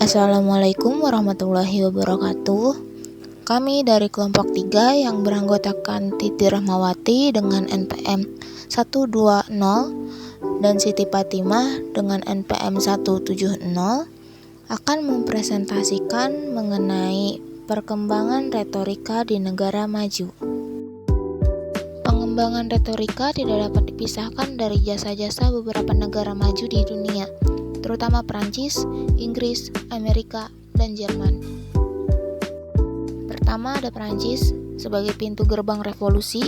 Assalamualaikum warahmatullahi wabarakatuh. Kami dari kelompok 3 yang beranggotakan Titi Rahmawati dengan NPM 120 dan Siti Fatimah dengan NPM 170 akan mempresentasikan mengenai perkembangan retorika di negara maju. Pengembangan retorika tidak dapat dipisahkan dari jasa-jasa beberapa negara maju di dunia, terutama Prancis, Inggris, Amerika, dan Jerman. Pertama ada Prancis sebagai pintu gerbang revolusi,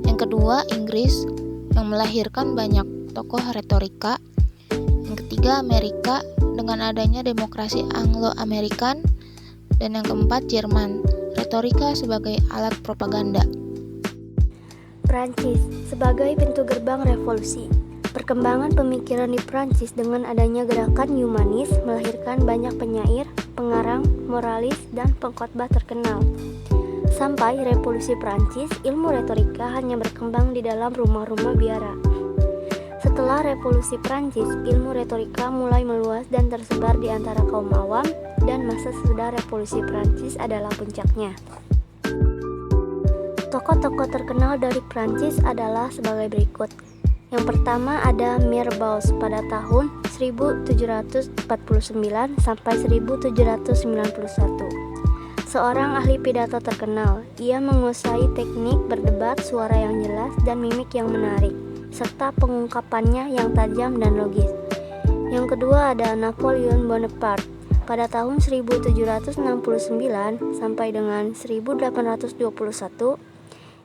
yang kedua Inggris yang melahirkan banyak tokoh retorika, yang ketiga Amerika dengan adanya demokrasi Anglo-Amerikan, dan yang keempat Jerman, retorika sebagai alat propaganda. Prancis sebagai pintu gerbang revolusi. Perkembangan pemikiran di Prancis dengan adanya gerakan humanis melahirkan banyak penyair, pengarang, moralis, dan pengkhotbah terkenal. Sampai revolusi Prancis, ilmu retorika hanya berkembang di dalam rumah-rumah biara. Setelah revolusi Prancis, ilmu retorika mulai meluas dan tersebar di antara kaum awam, dan masa sesudah revolusi Prancis adalah puncaknya. Tokoh-tokoh terkenal dari Prancis adalah sebagai berikut. Yang pertama ada Mirbeau pada tahun 1749 sampai 1791. Seorang ahli pidato terkenal, ia menguasai teknik berdebat, suara yang jelas, dan mimik yang menarik, serta pengungkapannya yang tajam dan logis. Yang kedua ada Napoleon Bonaparte pada tahun 1769 sampai dengan 1821.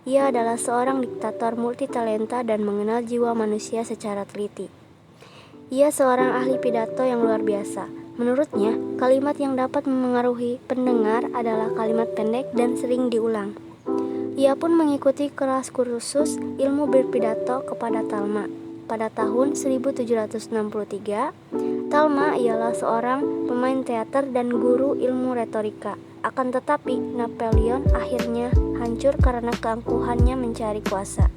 Ia adalah seorang diktator multitalenta dan mengenal jiwa manusia secara teliti. Ia seorang ahli pidato yang luar biasa. Menurutnya, kalimat yang dapat memengaruhi pendengar adalah kalimat pendek dan sering diulang. Ia pun mengikuti kelas kursus ilmu berpidato kepada Talma. Pada tahun 1763, Talma ialah seorang pemain teater dan guru ilmu retorika. Akan tetapi, Napoleon akhirnya hancur karena keangkuhannya mencari kuasa.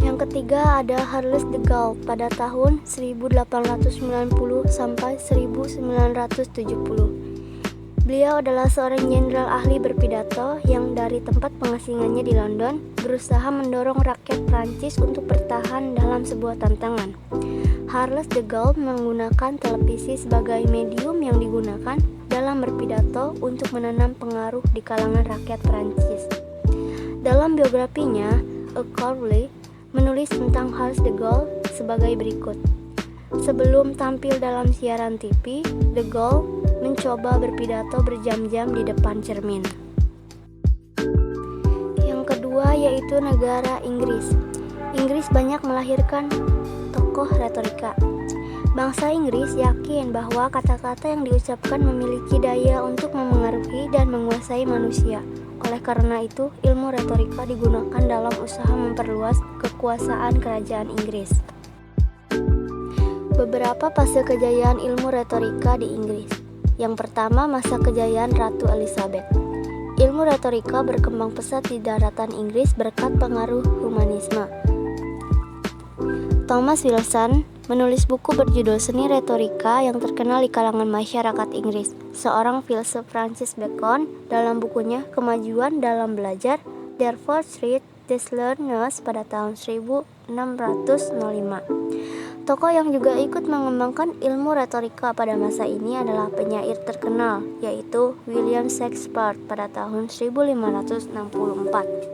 Yang ketiga ada Charles de Gaulle pada tahun 1890 sampai 1970. Beliau adalah seorang jenderal ahli berpidato yang dari tempat pengasingannya di London berusaha mendorong rakyat Prancis untuk bertahan dalam sebuah tantangan. Charles de Gaulle menggunakan televisi sebagai medium yang digunakan dalam berpidato untuk menanam pengaruh di kalangan rakyat Prancis. Dalam biografinya, A Corley menulis tentang Charles de Gaulle sebagai berikut. Sebelum tampil dalam siaran TV, de Gaulle mencoba berpidato berjam-jam di depan cermin. Yang kedua yaitu negara Inggris. Inggris banyak melahirkan tokoh retorika. Bangsa Inggris yakin bahwa kata-kata yang diucapkan memiliki daya untuk memengaruhi dan menguasai manusia. Oleh karena itu, ilmu retorika digunakan dalam usaha memperluas kekuasaan kerajaan Inggris. Beberapa fase kejayaan ilmu retorika di Inggris. Yang pertama, masa kejayaan Ratu Elizabeth. Ilmu retorika berkembang pesat di daratan Inggris berkat pengaruh humanisme. Thomas Wilson menulis buku berjudul Seni Retorika yang terkenal di kalangan masyarakat Inggris. Seorang filsuf Francis Bacon dalam bukunya Kemajuan dalam Belajar, Therefore Treat These Learners pada tahun 1605. Tokoh yang juga ikut mengembangkan ilmu retorika pada masa ini adalah penyair terkenal, yaitu William Shakespeare pada tahun 1564.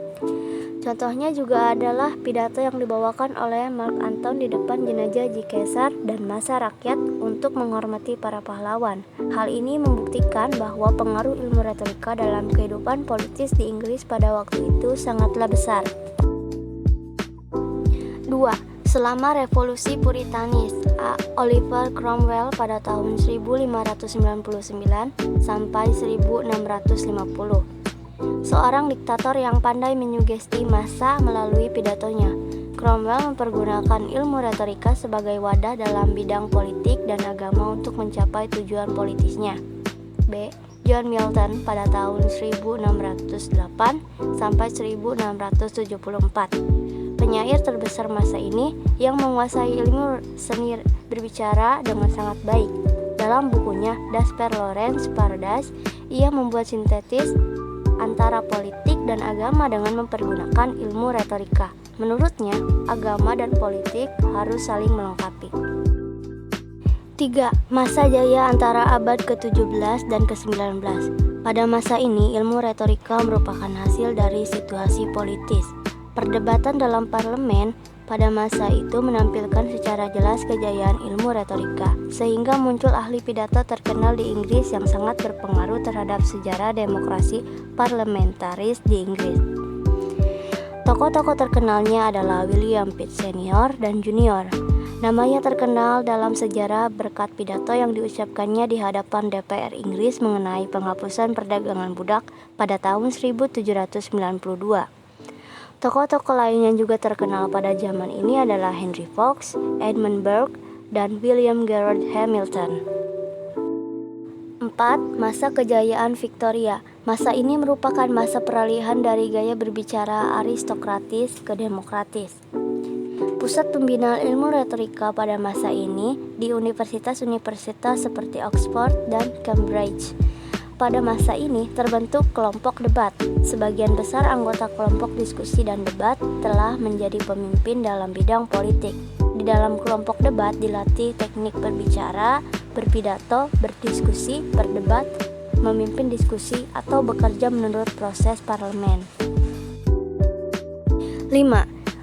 Contohnya juga adalah pidato yang dibawakan oleh Mark Antony di depan jenazah J. Caesar dan massa rakyat untuk menghormati para pahlawan. Hal ini membuktikan bahwa pengaruh ilmu retorika dalam kehidupan politis di Inggris pada waktu itu sangatlah besar. 2. Selama Revolusi Puritanis, Oliver Cromwell pada tahun 1599 sampai 1650. Seorang diktator yang pandai menyugesti massa melalui pidatonya. Cromwell mempergunakan ilmu retorika sebagai wadah dalam bidang politik dan agama untuk mencapai tujuan politisnya. B. John Milton pada tahun 1608 sampai 1674. Penyair terbesar masa ini yang menguasai ilmu seni berbicara dengan sangat baik. Dalam bukunya Dasper Lawrence Paradise, ia membuat sintetis antara politik dan agama dengan mempergunakan ilmu retorika. Menurutnya, agama dan politik harus saling melengkapi. 3. Masa jaya antara abad ke-17 dan ke-19. Pada masa ini, ilmu retorika merupakan hasil dari situasi politis. Perdebatan dalam parlemen pada masa itu menampilkan secara jelas kejayaan ilmu retorika, sehingga muncul ahli pidato terkenal di Inggris yang sangat berpengaruh terhadap sejarah demokrasi parlementaris di Inggris. Tokoh-tokoh terkenalnya adalah William Pitt Senior dan Junior. Namanya terkenal dalam sejarah berkat pidato yang diucapkannya di hadapan DPR Inggris mengenai penghapusan perdagangan budak pada tahun 1792. Tokoh-tokoh lain yang juga terkenal pada zaman ini adalah Henry Fox, Edmund Burke, dan William Gerard Hamilton. 4. Masa kejayaan Victoria. Masa ini merupakan masa peralihan dari gaya berbicara aristokratis ke demokratis. Pusat pembinaan ilmu retorika pada masa ini di universitas-universitas seperti Oxford dan Cambridge. Pada masa ini terbentuk kelompok debat. Sebagian besar anggota kelompok diskusi dan debat telah menjadi pemimpin dalam bidang politik. Di dalam kelompok debat dilatih teknik berbicara, berpidato, berdiskusi, berdebat, memimpin diskusi, atau bekerja menurut proses parlemen. 5.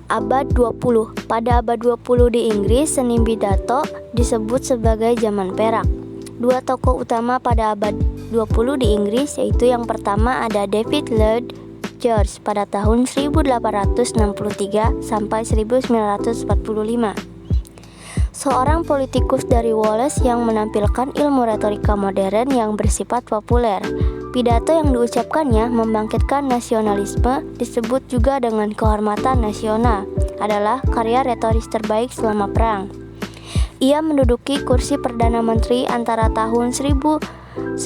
Abad 20. Pada abad 20 di Inggris, seni pidato disebut sebagai zaman perak. Dua tokoh utama pada abad 20 di Inggris yaitu yang pertama ada David Lloyd George pada tahun 1863 sampai 1945. Seorang politikus dari Wales yang menampilkan ilmu retorika modern yang bersifat populer. Pidato yang diucapkannya membangkitkan nasionalisme, disebut juga dengan kehormatan nasional, adalah karya retoris terbaik selama perang. Ia menduduki kursi Perdana Menteri antara tahun 1916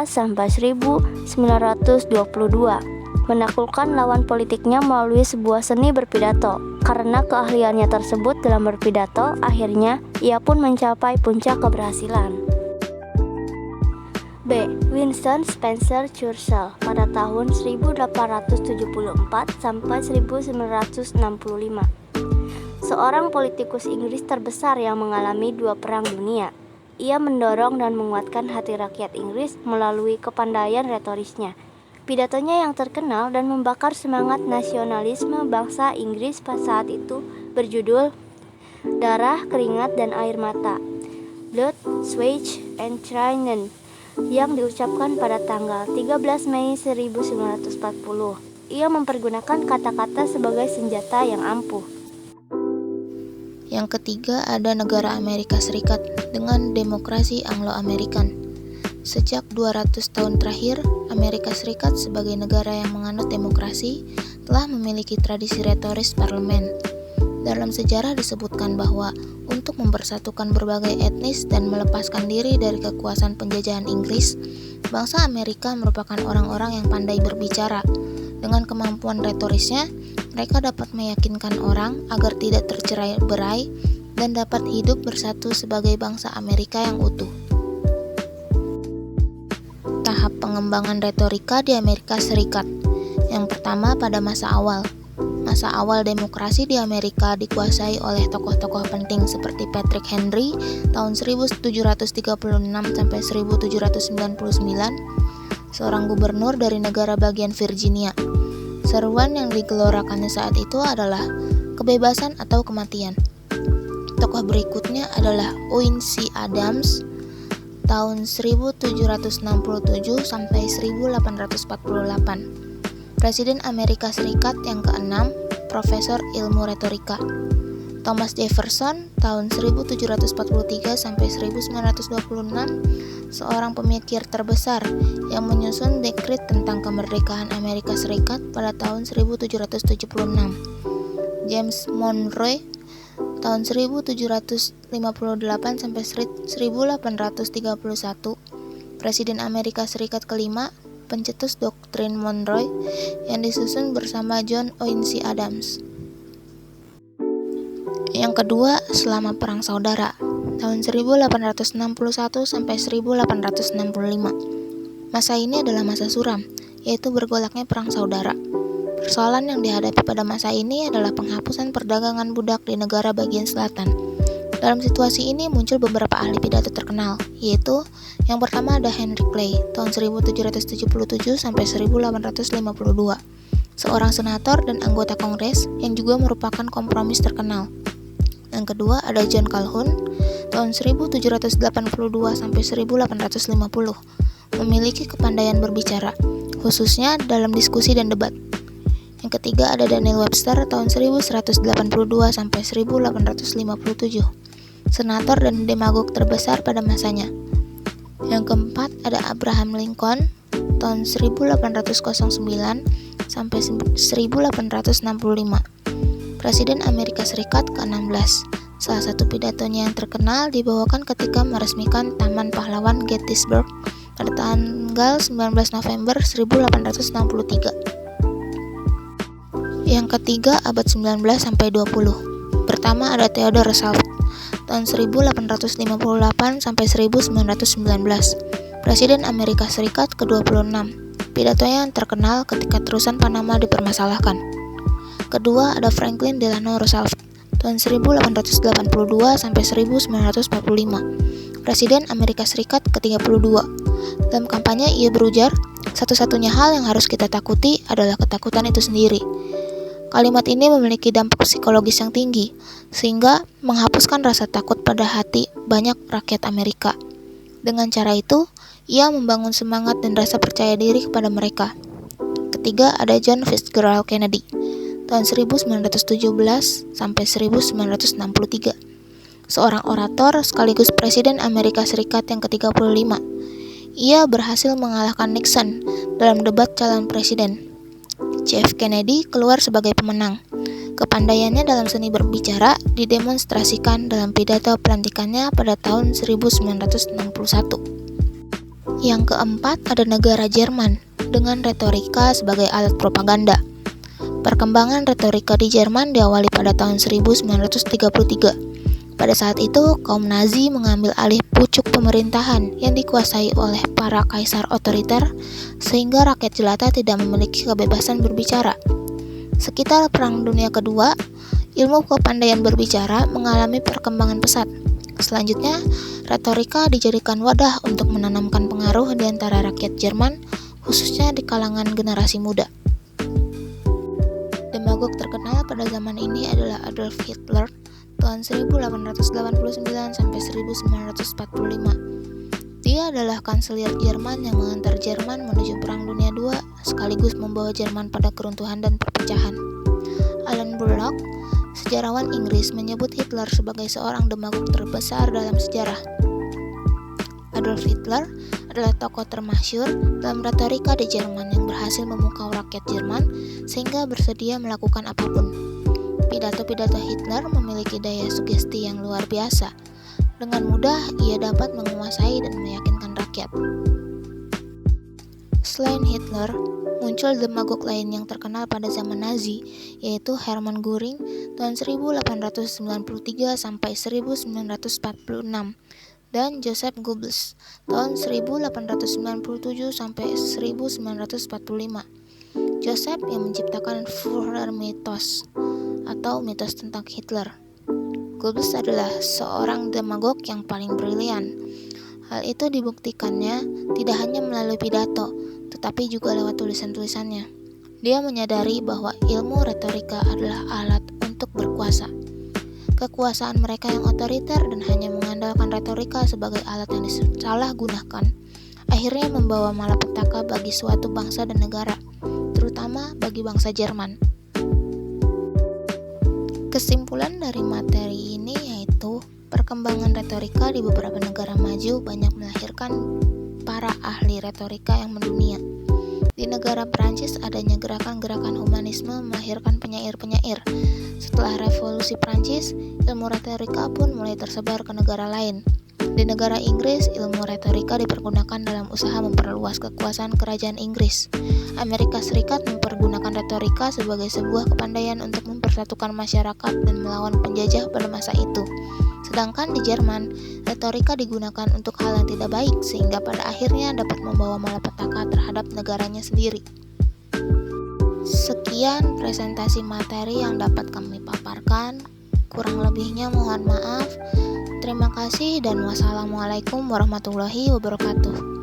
sampai 1922, menaklukkan lawan politiknya melalui sebuah seni berpidato. Karena keahliannya tersebut dalam berpidato, akhirnya ia pun mencapai puncak keberhasilan. B. Winston Spencer Churchill pada tahun 1874 sampai 1965. Seorang politikus Inggris terbesar yang mengalami 2 perang dunia. Ia mendorong dan menguatkan hati rakyat Inggris melalui kepandaian retorisnya. Pidatonya yang terkenal dan membakar semangat nasionalisme bangsa Inggris pada saat itu berjudul Darah, Keringat, dan Air Mata, Blood, Sweat, and Trainen, yang diucapkan pada tanggal 13 Mei 1940. Ia mempergunakan kata-kata sebagai senjata yang ampuh. Yang ketiga ada negara Amerika Serikat dengan demokrasi Anglo-Amerikan. Sejak 200 tahun terakhir, Amerika Serikat sebagai negara yang menganut demokrasi telah memiliki tradisi retoris parlemen. Dalam sejarah disebutkan bahwa untuk mempersatukan berbagai etnis dan melepaskan diri dari kekuasaan penjajahan Inggris, bangsa Amerika merupakan orang-orang yang pandai berbicara. Dengan kemampuan retorisnya, mereka dapat meyakinkan orang agar tidak tercerai-berai dan dapat hidup bersatu sebagai bangsa Amerika yang utuh. Tahap pengembangan retorika di Amerika Serikat. Yang pertama pada masa awal. Masa awal demokrasi di Amerika dikuasai oleh tokoh-tokoh penting seperti Patrick Henry tahun 1736 sampai 1799, seorang gubernur dari negara bagian Virginia. Seruan yang digelorakannya saat itu adalah kebebasan atau kematian. Tokoh berikutnya adalah Owen C. Adams tahun 1767 sampai 1848. Presiden Amerika Serikat yang ke-6, Profesor Ilmu Retorika. Thomas Jefferson tahun 1743 sampai 1926, seorang pemikir terbesar yang menyusun dekret tentang kemerdekaan Amerika Serikat pada tahun 1776. James Monroe tahun 1758 sampai 1831, Presiden Amerika Serikat ke-5, pencetus doktrin Monroe yang disusun bersama John Owen C. Adams. Yang kedua, selama Perang Saudara. tahun 1861 sampai 1865. Masa ini adalah masa suram, yaitu bergolaknya perang saudara. Persoalan yang dihadapi pada masa ini adalah penghapusan perdagangan budak di negara bagian selatan. Dalam situasi ini muncul beberapa ahli pidato terkenal, yaitu yang pertama ada Henry Clay tahun 1777 sampai 1852, seorang senator dan anggota Kongres yang juga merupakan kompromis terkenal. Yang kedua ada John Calhoun tahun 1782 sampai 1850, memiliki kepandaian berbicara, khususnya dalam diskusi dan debat. Yang ketiga ada Daniel Webster tahun 1182 sampai 1857, senator dan demagog terbesar pada masanya. Yang keempat ada Abraham Lincoln tahun 1809 sampai 1865, Presiden Amerika Serikat ke-16. Salah satu pidatonya yang terkenal dibawakan ketika meresmikan Taman Pahlawan Gettysburg pada tanggal 19 November 1863. Yang ketiga abad 19 sampai 20. Pertama ada Theodore Roosevelt tahun 1858 sampai 1919, Presiden Amerika Serikat ke-26. Pidatonya yang terkenal ketika terusan Panama dipermasalahkan. Kedua ada Franklin Delano Roosevelt tahun 1882 sampai 1945, Presiden Amerika Serikat ke-32. Dalam kampanye ia berujar, satu-satunya hal yang harus kita takuti adalah ketakutan itu sendiri. Kalimat ini memiliki dampak psikologis yang tinggi, sehingga menghapuskan rasa takut pada hati banyak rakyat Amerika. Dengan cara itu, ia membangun semangat dan rasa percaya diri kepada mereka. Ketiga ada John Fitzgerald Kennedy tahun 1917 sampai 1963, seorang orator sekaligus Presiden Amerika Serikat yang ke-35. Ia berhasil mengalahkan Nixon dalam debat calon presiden. JF Kennedy keluar sebagai pemenang. Kepandaiannya dalam seni berbicara didemonstrasikan dalam pidato pelantikannya pada tahun 1961. Yang keempat ada negara Jerman dengan retorika sebagai alat propaganda. Perkembangan retorika di Jerman diawali pada tahun 1933. Pada saat itu, kaum Nazi mengambil alih pucuk pemerintahan yang dikuasai oleh para kaisar otoriter, sehingga rakyat jelata tidak memiliki kebebasan berbicara. Sekitar Perang Dunia Kedua, ilmu kepandaian berbicara mengalami perkembangan pesat. Selanjutnya, retorika dijadikan wadah untuk menanamkan pengaruh di antara rakyat Jerman, khususnya di kalangan generasi muda. Demagog terkenal pada zaman ini adalah Adolf Hitler tahun 1889 sampai 1945. Dia adalah kanselir Jerman yang mengantar Jerman menuju Perang Dunia II sekaligus membawa Jerman pada keruntuhan dan perpecahan. Alan Bullock, sejarawan Inggris, menyebut Hitler sebagai seorang demagog terbesar dalam sejarah. Adolf Hitler adalah tokoh termasyhur dalam retorika di Jerman yang berhasil memukau rakyat Jerman sehingga bersedia melakukan apapun. Pidato-pidato Hitler memiliki daya sugesti yang luar biasa. Dengan mudah, ia dapat menguasai dan meyakinkan rakyat. Selain Hitler, muncul demagog lain yang terkenal pada zaman Nazi, yaitu Hermann Göring tahun 1893 sampai 1946 dan Joseph Goebbels tahun 1897 sampai 1945. Joseph yang menciptakan Führer Mythos atau mitos tentang Hitler. Goebbels adalah seorang demagog yang paling brilian. Hal itu dibuktikannya tidak hanya melalui pidato, tetapi juga lewat tulisan-tulisannya. Dia menyadari bahwa ilmu retorika adalah alat untuk berkuasa. Kekuasaan mereka yang otoriter dan hanya mengandalkan retorika sebagai alat yang disalahgunakan, akhirnya membawa malapetaka bagi suatu bangsa dan negara, terutama bagi bangsa Jerman. Kesimpulan dari materi ini yaitu perkembangan retorika di beberapa negara maju banyak melahirkan para ahli retorika yang mendunia. Di negara Prancis adanya gerakan-gerakan humanisme melahirkan penyair-penyair. Setelah revolusi Prancis, ilmu retorika pun mulai tersebar ke negara lain. Di negara Inggris, ilmu retorika dipergunakan dalam usaha memperluas kekuasaan kerajaan Inggris. Amerika Serikat mempergunakan retorika sebagai sebuah kepandaian untuk mempersatukan masyarakat dan melawan penjajah pada masa itu. Sedangkan di Jerman, retorika digunakan untuk hal yang tidak baik sehingga pada akhirnya dapat membawa malapetaka terhadap negaranya sendiri. Sekian presentasi materi yang dapat kami paparkan. Kurang lebihnya mohon maaf. Terima kasih dan wassalamualaikum warahmatullahi wabarakatuh.